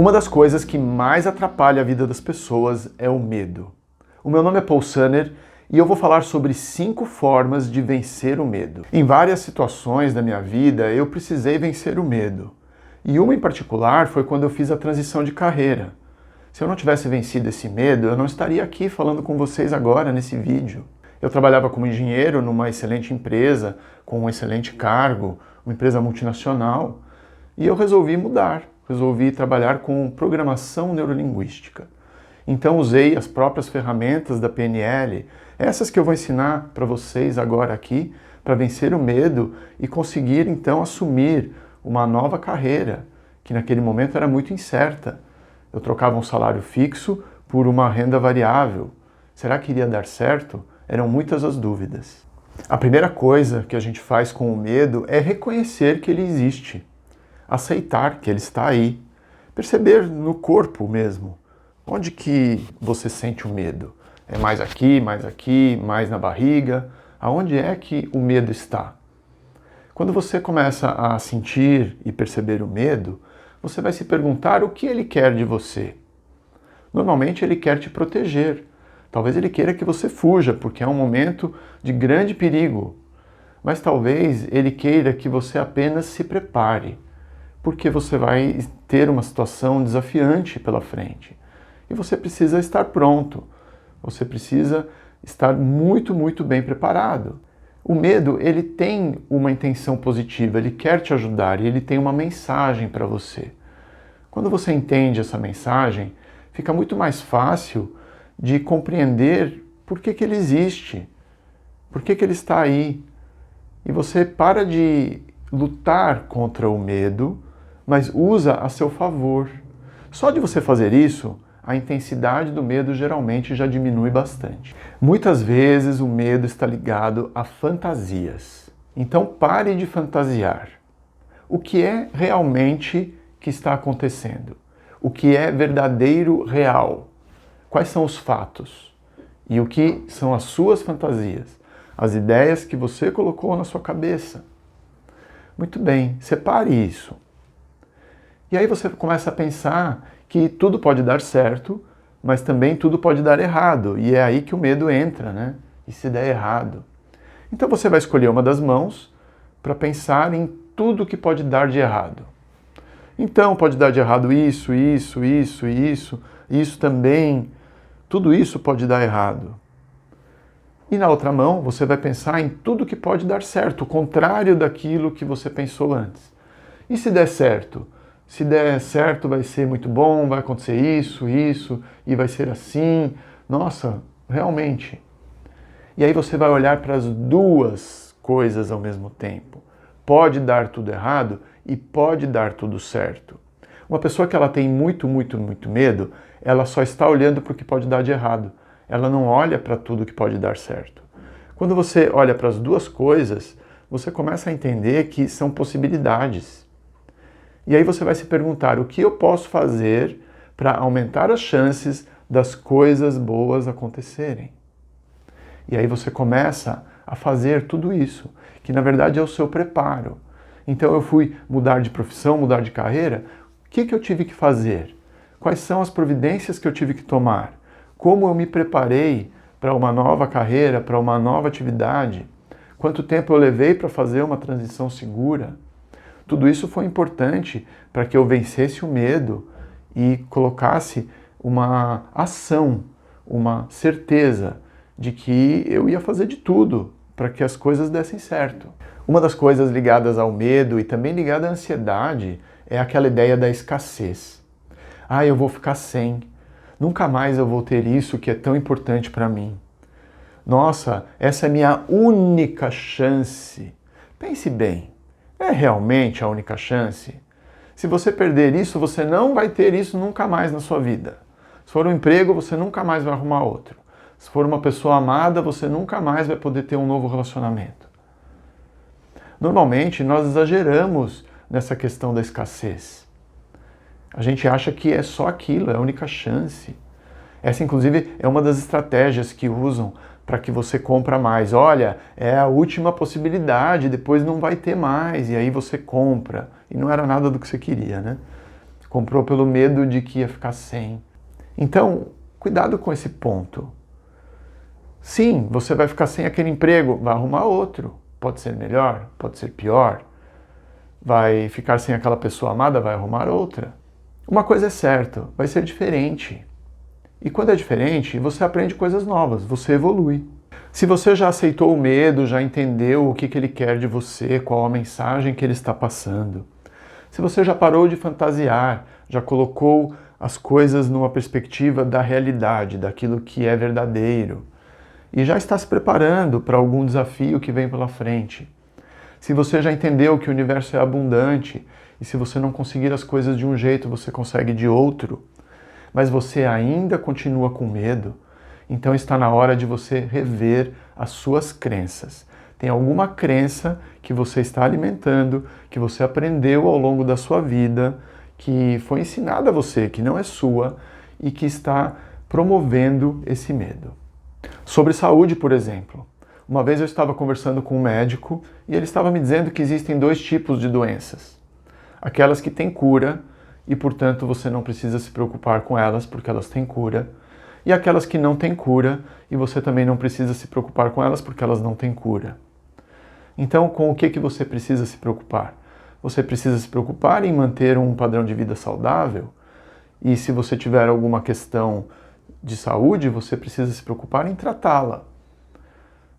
Uma das coisas que mais atrapalha a vida das pessoas é o medo. O meu nome é Paul Sanner e eu vou falar sobre 5 formas de vencer o medo. Em várias situações da minha vida eu precisei vencer o medo. E uma em particular foi quando eu fiz a transição de carreira. Se eu não tivesse vencido esse medo, eu não estaria aqui falando com vocês agora nesse vídeo. Eu trabalhava como engenheiro numa excelente empresa, com um excelente cargo, uma empresa multinacional, e eu resolvi mudar. Resolvi trabalhar com programação neurolinguística. Então usei as próprias ferramentas da PNL, essas que eu vou ensinar para vocês agora aqui, para vencer o medo e conseguir então assumir uma nova carreira, que naquele momento era muito incerta. Eu trocava um salário fixo por uma renda variável. Será que iria dar certo? Eram muitas as dúvidas. A primeira coisa que a gente faz com o medo é reconhecer que ele existe. Aceitar que ele está aí, perceber no corpo mesmo, onde que você sente o medo. É mais aqui, mais na barriga, aonde é que o medo está? Quando você começa a sentir e perceber o medo, você vai se perguntar o que ele quer de você. Normalmente ele quer te proteger, talvez ele queira que você fuja, porque é um momento de grande perigo, mas talvez ele queira que você apenas se prepare, porque você vai ter uma situação desafiante pela frente. E você precisa estar pronto. Você precisa estar muito bem preparado. O medo, ele tem uma intenção positiva, ele quer te ajudar e ele tem uma mensagem para você. Quando você entende essa mensagem, fica muito mais fácil de compreender por que ele existe, por que ele está aí. E você para de lutar contra o medo, mas usa a seu favor. Só de você fazer isso, a intensidade do medo geralmente já diminui bastante. Muitas vezes o medo está ligado a fantasias. Então pare de fantasiar. O que é realmente que está acontecendo? O que é verdadeiro, real? Quais são os fatos? E o que são as suas fantasias? As ideias que você colocou na sua cabeça. Muito bem, separe isso. E aí você começa a pensar que tudo pode dar certo, mas também tudo pode dar errado. E é aí que o medo entra, né? E se der errado. Então você vai escolher uma das mãos para pensar em tudo que pode dar de errado. Então pode dar de errado isso também. Tudo isso pode dar errado. E na outra mão você vai pensar em tudo que pode dar certo, o contrário daquilo que você pensou antes. E se der certo? Se der certo vai ser muito bom, vai acontecer isso, e vai ser assim. Nossa, realmente. E aí você vai olhar para as duas coisas ao mesmo tempo. Pode dar tudo errado e pode dar tudo certo. Uma pessoa que ela tem muito medo, ela só está olhando para o que pode dar de errado. Ela não olha para tudo que pode dar certo. Quando você olha para as duas coisas, você começa a entender que são possibilidades. E aí você vai se perguntar, o que eu posso fazer para aumentar as chances das coisas boas acontecerem? E aí você começa a fazer tudo isso, que na verdade é o seu preparo. Então eu fui mudar de profissão, mudar de carreira, o que eu tive que fazer? Quais são as providências que eu tive que tomar? Como eu me preparei para uma nova carreira, para uma nova atividade? Quanto tempo eu levei para fazer uma transição segura? Tudo isso foi importante para que eu vencesse o medo e colocasse uma ação, uma certeza de que eu ia fazer de tudo para que as coisas dessem certo. Uma das coisas ligadas ao medo e também ligada à ansiedade é aquela ideia da escassez. Ah, eu vou ficar sem. Nunca mais eu vou ter isso que é tão importante para mim. Nossa, essa é minha única chance. Pense bem. É realmente a única chance? Se você perder isso, você não vai ter isso nunca mais na sua vida. Se for um emprego, você nunca mais vai arrumar outro. Se for uma pessoa amada, você nunca mais vai poder ter um novo relacionamento. Normalmente, nós exageramos nessa questão da escassez. A gente acha que é só aquilo, é a única chance. Essa, inclusive, é uma das estratégias que usam para que você compra mais. Olha, é a última possibilidade, depois não vai ter mais, e aí você compra. E não era nada do que você queria, né? comprou pelo medo de que ia ficar sem. Então, cuidado com esse ponto. Sim, você vai ficar sem aquele emprego, vai arrumar outro. Pode ser melhor, pode ser pior. Vai ficar sem aquela pessoa amada, vai arrumar outra. Uma coisa é certa, vai ser diferente. E quando é diferente, você aprende coisas novas, você evolui. Se você já aceitou o medo, já entendeu o que ele quer de você, qual a mensagem que ele está passando. Se você já parou de fantasiar, já colocou as coisas numa perspectiva da realidade, daquilo que é verdadeiro, e já está se preparando para algum desafio que vem pela frente. Se você já entendeu que o universo é abundante, e se você não conseguir as coisas de um jeito, você consegue de outro, mas você ainda continua com medo, então está na hora de você rever as suas crenças. Tem alguma crença que você está alimentando, que você aprendeu ao longo da sua vida, que foi ensinada a você, que não é sua e que está promovendo esse medo. Sobre saúde, por exemplo. Uma vez eu estava conversando com um médico e ele estava me dizendo que existem 2 tipos de doenças. Aquelas que têm cura e, portanto, você não precisa se preocupar com elas porque elas têm cura. E aquelas que não têm cura e você também não precisa se preocupar com elas porque elas não têm cura. Então, com o que você precisa se preocupar? Você precisa se preocupar em manter um padrão de vida saudável? E se você tiver alguma questão de saúde, você precisa se preocupar em tratá-la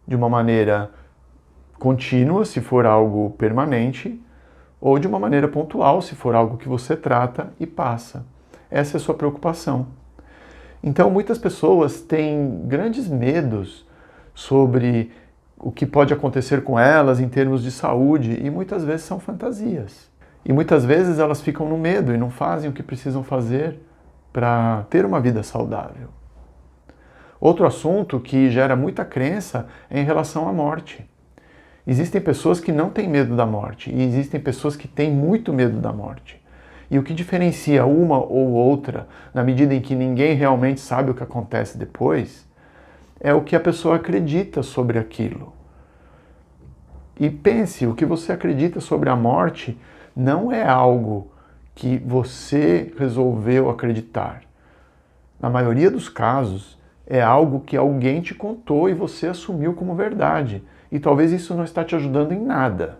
de uma maneira contínua, se for algo permanente, ou de uma maneira pontual, se for algo que você trata e passa. Essa é a sua preocupação. Então, muitas pessoas têm grandes medos sobre o que pode acontecer com elas em termos de saúde e muitas vezes são fantasias. E muitas vezes elas ficam no medo e não fazem o que precisam fazer para ter uma vida saudável. Outro assunto que gera muita crença é em relação à morte. Existem pessoas que não têm medo da morte e existem pessoas que têm muito medo da morte. E o que diferencia uma ou outra, na medida em que ninguém realmente sabe o que acontece depois, é o que a pessoa acredita sobre aquilo. E pense, o que você acredita sobre a morte não é algo que você resolveu acreditar. Na maioria dos casos, é algo que alguém te contou e você assumiu como verdade. E talvez isso não está te ajudando em nada.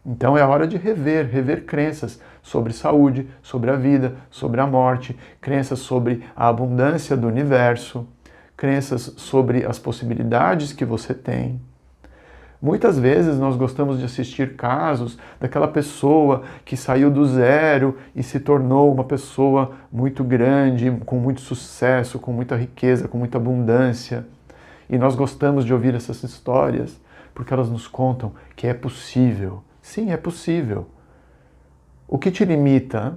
Então é hora de rever crenças sobre saúde, sobre a vida, sobre a morte, crenças sobre a abundância do universo, crenças sobre as possibilidades que você tem. Muitas vezes nós gostamos de assistir casos daquela pessoa que saiu do zero e se tornou uma pessoa muito grande, com muito sucesso, com muita riqueza, com muita abundância. E nós gostamos de ouvir essas histórias porque elas nos contam que é possível. Sim, é possível. O que te limita,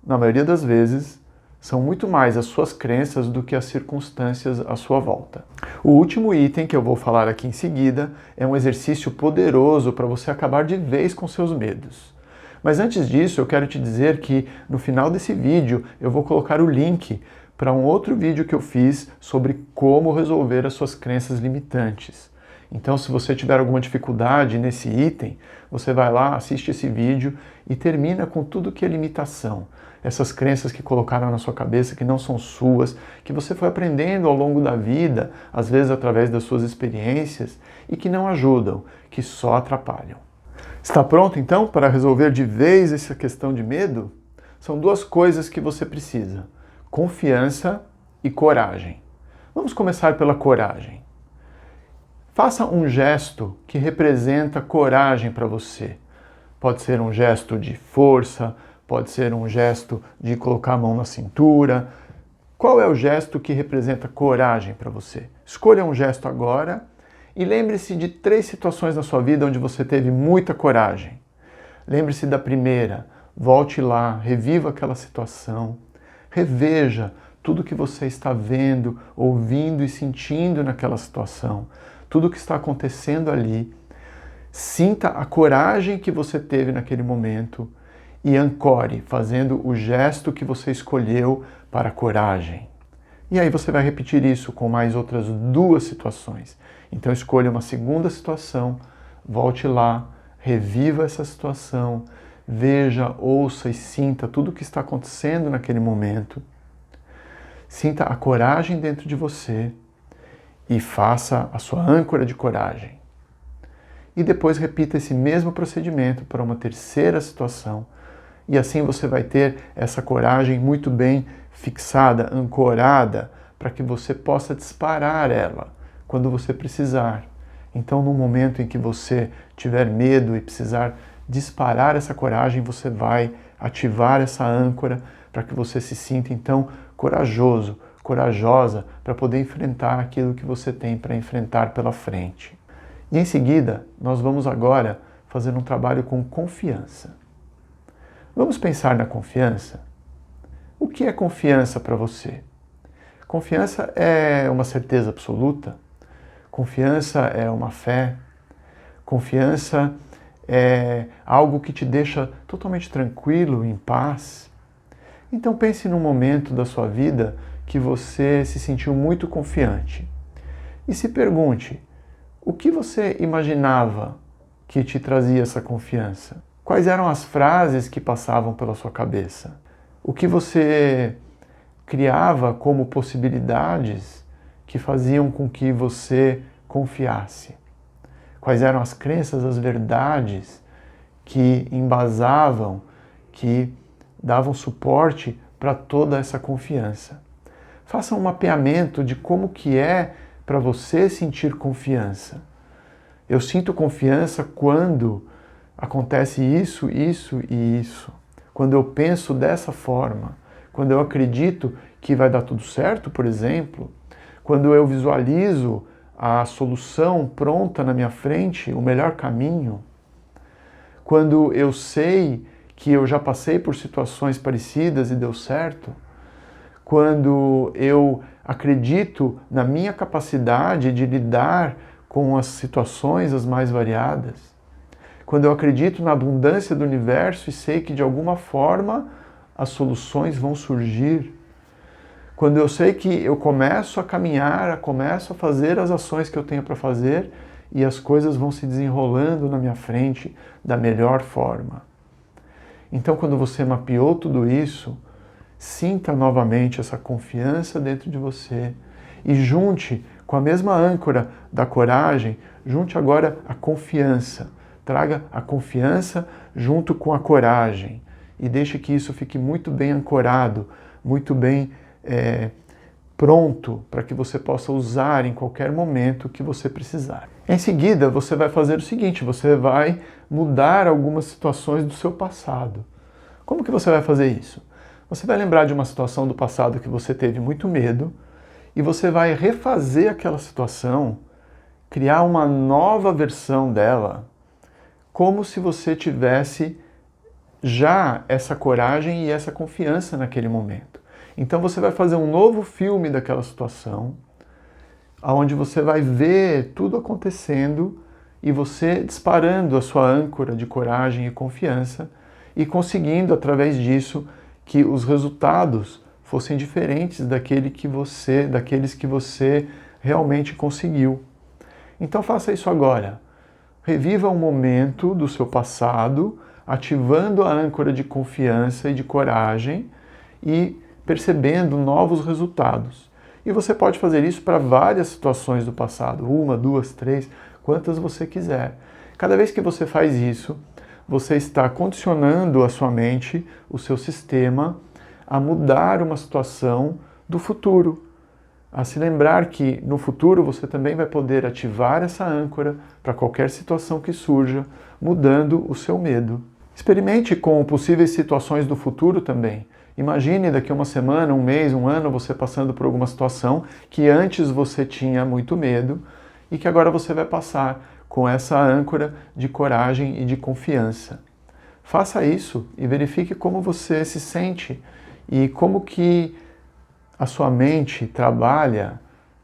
na maioria das vezes, são muito mais as suas crenças do que as circunstâncias à sua volta. O último item que eu vou falar aqui em seguida é um exercício poderoso para você acabar de vez com seus medos. Mas antes disso, eu quero te dizer que no final desse vídeo eu vou colocar o link para um outro vídeo que eu fiz sobre como resolver as suas crenças limitantes. Então, se você tiver alguma dificuldade nesse item, você vai lá, assiste esse vídeo e termina com tudo que é limitação. Essas crenças que colocaram na sua cabeça, que não são suas, que você foi aprendendo ao longo da vida, às vezes através das suas experiências, e que não ajudam, que só atrapalham. Está pronto, então, para resolver de vez essa questão de medo? São 2 coisas que você precisa: confiança e coragem. Vamos começar pela coragem. Faça um gesto que representa coragem para você. Pode ser um gesto de força, pode ser um gesto de colocar a mão na cintura. Qual é o gesto que representa coragem para você? Escolha um gesto agora e lembre-se de 3 situações na sua vida onde você teve muita coragem. Lembre-se da primeira, volte lá, reviva aquela situação, reveja tudo que você está vendo, ouvindo e sentindo naquela situação. Tudo o que está acontecendo ali, sinta a coragem que você teve naquele momento e ancore, fazendo o gesto que você escolheu para a coragem. E aí você vai repetir isso com mais outras 2 situações. Então escolha uma segunda situação, volte lá, reviva essa situação, veja, ouça e sinta tudo o que está acontecendo naquele momento. Sinta a coragem dentro de você e faça a sua âncora de coragem. E depois repita esse mesmo procedimento para uma terceira situação. E assim você vai ter essa coragem muito bem fixada, ancorada, para que você possa disparar ela quando você precisar. Então, no momento em que você tiver medo e precisar disparar essa coragem, você vai ativar essa âncora para que você se sinta, então, corajoso, corajosa, para poder enfrentar aquilo que você tem para enfrentar pela frente. E em seguida, nós vamos agora fazer um trabalho com confiança. Vamos pensar na confiança? O que é confiança para você? Confiança é uma certeza absoluta? Confiança é uma fé? Confiança é algo que te deixa totalmente tranquilo, em paz? Então pense num momento da sua vida que você se sentiu muito confiante. E se pergunte, o que você imaginava que te trazia essa confiança? Quais eram as frases que passavam pela sua cabeça? O que você criava como possibilidades que faziam com que você confiasse? Quais eram as crenças, as verdades que embasavam, que davam suporte para toda essa confiança? Faça um mapeamento de como que é para você sentir confiança. Eu sinto confiança quando acontece isso, isso e isso. Quando eu penso dessa forma, quando eu acredito que vai dar tudo certo, por exemplo, quando eu visualizo a solução pronta na minha frente, o melhor caminho, quando eu sei que eu já passei por situações parecidas e deu certo, quando eu acredito na minha capacidade de lidar com as situações as mais variadas, quando eu acredito na abundância do universo e sei que de alguma forma as soluções vão surgir, quando eu sei que eu começo a caminhar, começo a fazer as ações que eu tenho para fazer e as coisas vão se desenrolando na minha frente da melhor forma. Então, quando você mapeou tudo isso, sinta novamente essa confiança dentro de você e junte com a mesma âncora da coragem, junte agora a confiança. Traga a confiança junto com a coragem e deixe que isso fique muito bem ancorado, muito bem pronto para que você possa usar em qualquer momento que você precisar. Em seguida, você vai fazer o seguinte, você vai mudar algumas situações do seu passado. Como que você vai fazer isso? Você vai lembrar de uma situação do passado que você teve muito medo e você vai refazer aquela situação, criar uma nova versão dela, como se você tivesse já essa coragem e essa confiança naquele momento. Então você vai fazer um novo filme daquela situação, onde você vai ver tudo acontecendo e você disparando a sua âncora de coragem e confiança e conseguindo, através disso, que os resultados fossem diferentes daqueles que você realmente conseguiu. Então faça isso agora. Reviva um momento do seu passado, ativando a âncora de confiança e de coragem e percebendo novos resultados. E você pode fazer isso para várias situações do passado, 1, 2, 3, quantas você quiser. Cada vez que você faz isso, você está condicionando a sua mente, o seu sistema, a mudar uma situação do futuro. A se lembrar que no futuro você também vai poder ativar essa âncora para qualquer situação que surja, mudando o seu medo. Experimente com possíveis situações do futuro também. Imagine daqui a uma semana, um mês, um ano, você passando por alguma situação que antes você tinha muito medo e que agora você vai passar com essa âncora de coragem e de confiança. Faça isso e verifique como você se sente e como que a sua mente trabalha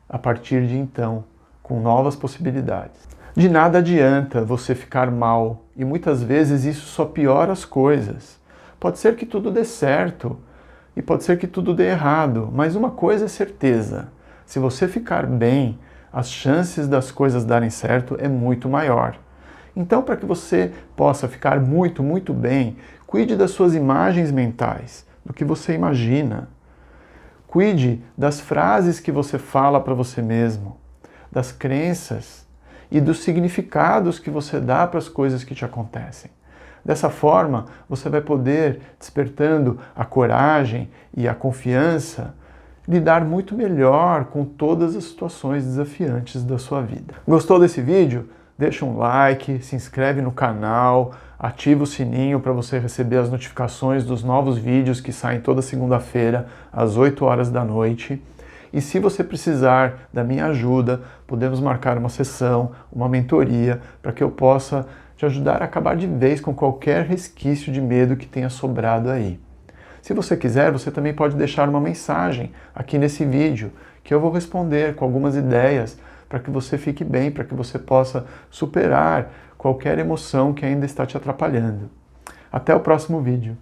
a partir de então, com novas possibilidades. De nada adianta você ficar mal e muitas vezes isso só piora as coisas. Pode ser que tudo dê certo e pode ser que tudo dê errado, mas uma coisa é certeza: se você ficar bem, as chances das coisas darem certo é muito maior. Então, para que você possa ficar muito, muito bem, cuide das suas imagens mentais, do que você imagina. Cuide das frases que você fala para você mesmo, das crenças e dos significados que você dá para as coisas que te acontecem. Dessa forma, você vai poder, despertando a coragem e a confiança, lidar muito melhor com todas as situações desafiantes da sua vida. Gostou desse vídeo? Deixa um like, se inscreve no canal, ativa o sininho para você receber as notificações dos novos vídeos que saem toda segunda-feira às 8 horas da noite. E se você precisar da minha ajuda, podemos marcar uma sessão, uma mentoria, para que eu possa te ajudar a acabar de vez com qualquer resquício de medo que tenha sobrado aí. Se você quiser, você também pode deixar uma mensagem aqui nesse vídeo, que eu vou responder com algumas ideias para que você fique bem, para que você possa superar qualquer emoção que ainda está te atrapalhando. Até o próximo vídeo.